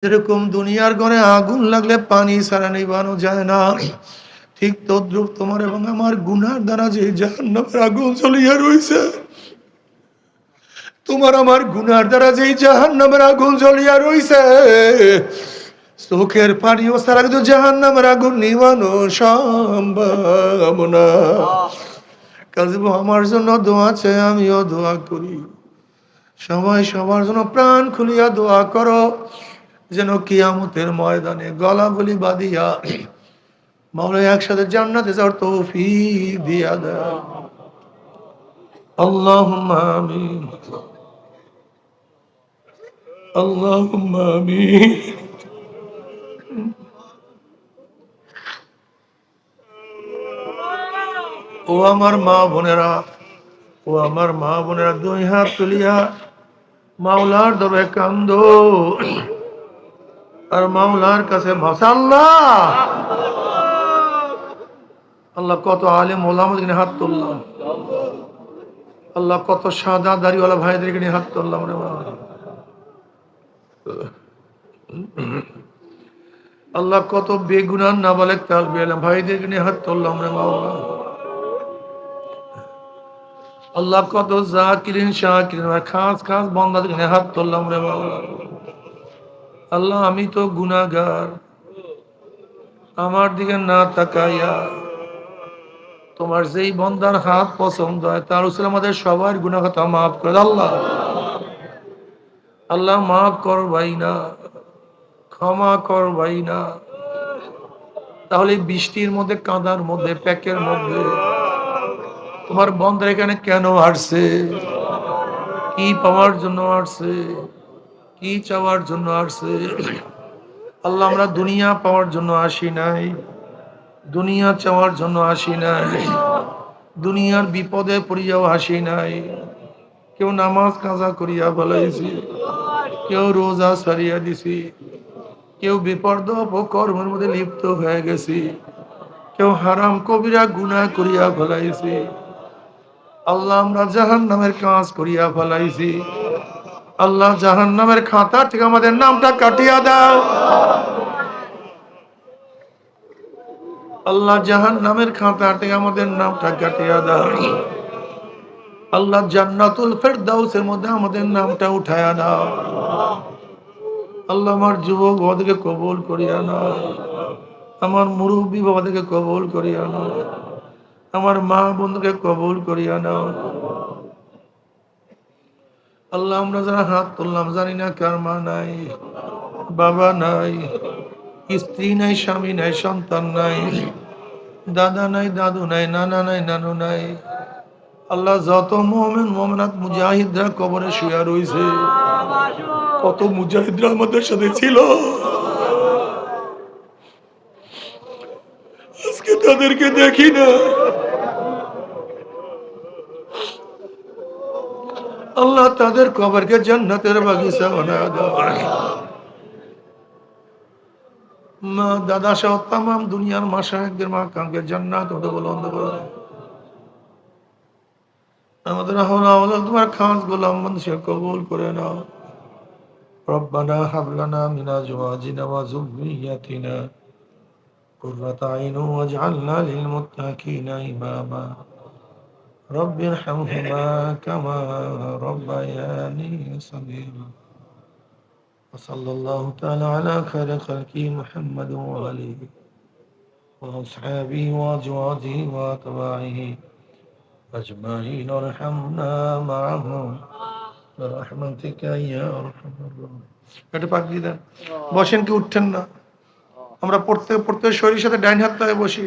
যেরকম দুনিয়ার ঘরে আগুন লাগলে পানি ছাড়া নিভানো যায় না, ঠিক তদ্রুপ তোমার এবং আমার গুনার দ্বারা যে জাহান্নামের আগুন জ্বলিয়া রইছে, তোমার আমার গুনার দ্বারা যে জাহান্নামের আগুন জ্বলিয়া রইছে, চোখের পানিও ছাড়া কিন্তু জাহান্নামের আগুন নিভানো সম্ভব না। কাজে আমার জন্য দোয়া চাই, আমিও দোয়া করি। সবাই সবার জন্য প্রাণ খুলিয়া দোয়া করো, যেন কিয়ামতের ময়দানে গলাগলি বাঁধিয়া মাওলা একসাথে জান্নাতে যাওয়ার তৌফিক দিয়া দেয়। আল্লাহুম্মা আমিন, আল্লাহুম্মা আমিন। ও আমার মা বোনেরা, ও আমার মা বোনেরা, দুই হাত তুলিয়া মাওলার দরবারে কান্দো আর মাওলার কাছে আল্লাহ আল্লাহ কত আলেম ওলামাদের নিয়ে হাত তুললাম, আল্লাহ কত সাদা দাড়িওয়ালা ভাইদেরকে নিয়ে হাত তুললাম রে বাবা। আল্লাহ কত বেগুনার নাবালেক তালবে এলাম ভাইদেরকে নিয়ে হাত তুললাম রে মাওলা। আল্লাহ কত জাকিরিন শাকিরিন খাস খাস বান্দাদেরকে নিয়ে হাত তুললাম রে মাওলা। আল্লাহ আমি তো গুনাহগার, আমার দিকে না তাকাইয়া তোমার যেই বন্দার হাত পছন্দ হয় তার উপর আমাদের সবার গুনাহ কথা মাফ করে দাও আল্লাহ। আল্লাহ মাফ কর ভাই না, ক্ষমা কর ভাই না। তাহলে বৃষ্টির মধ্যে, কাঁদার মধ্যে, প্যাকের মধ্যে তোমার বন্দার এখানে কেন আসছে? কি পাওয়ার জন্য আসছে? কি চাওয়ার জন্য আসছে? আল্লাহ আমরা দুনিয়া পাওয়ার জন্য আসি নাই, দুনিয়া চাওয়ার জন্য আসি নাই, দুনিয়ার বিপদে পড়িয়াও আসি নাই। কেউ নামাজ কাজা করিয়া বলাইছি, কেউ রোজা সারিয়া দিছি, কেউ বিপর্দ অপকর্মের মধ্যে লিপ্ত হয়ে গেছি, কেউ হারাম কবিরা গুনাহ করিয়া ফেলাইছি। আল্লাহ আমরা জাহান্নামের কাজ করিয়া ফেলাইছি। আল্লাহ জাহান্নামের খাতা থেকে আমাদের নামটা কাটিয়া দাও। আল্লাহ জাহান্নামের খাতা থেকে আমাদের নামটা কাটিয়া দাও। আল্লাহ জান্নাতুল ফেরদাউসের মধ্যে আমাদের নামটা উঠায়া নাও। আল্লাহ আমার যুবক বাবাদেরকে কবুল করিয়া নাও, আমার মুরব্বী বাবাদেরকে কবুল করিয়া নাও, আমার মা বন্ধুকে কবুল করিয়া নাও। আল্লাহ আমরা যারা হাত তুললাম জানি না কার মা নাই, বাবা নাই, স্ত্রী নাই, স্বামী নাই, সন্তান নাই, দাদা নাই, দাদু নাই, নানা নাই, নানু নাই। আল্লাহ যত মুমিন মুমিনাত মুজাহিদরা কবরে শুয়ে রইছে, কত মুজাহিদরা আমাদের সাথে ছিল, আজকে তাদেরকে দেখি না। আল্লাহ তাদের কবরকে জান্নাতের বাগিচা বানায় দাও। মা দাদা সহ তামাম দুনিয়ার মাশায়েখদের মাকামকে জান্নাত হতে বুলন্দ করো। আমাদের হাওলা তোমার খাস গোলাম মানুষকে কবুল করে নাও। রব্বানা হাব লানা মিন আজওয়াজিনা ওয়া যুররিয়াতিনা কুররাতা আইনুন ওয়াজআলনা লিল মুত্তাকিনা ইমামা। রব্বি ইরহামহুমা কামা রাব্বায়ানি সগীরা। وصلى الله تعالى على خير خلقه محمد وآله وأصحابه وأزواجه وأتباعه أجمعين وارحمنا معهم برحمتك يا أرحم الراحمين। এটা পাক দিয়ে দেন। বসেন কি উঠছেন না? আমরা পড়তে পড়তে শরীরের সাথে ডাইন হাতটা বসি।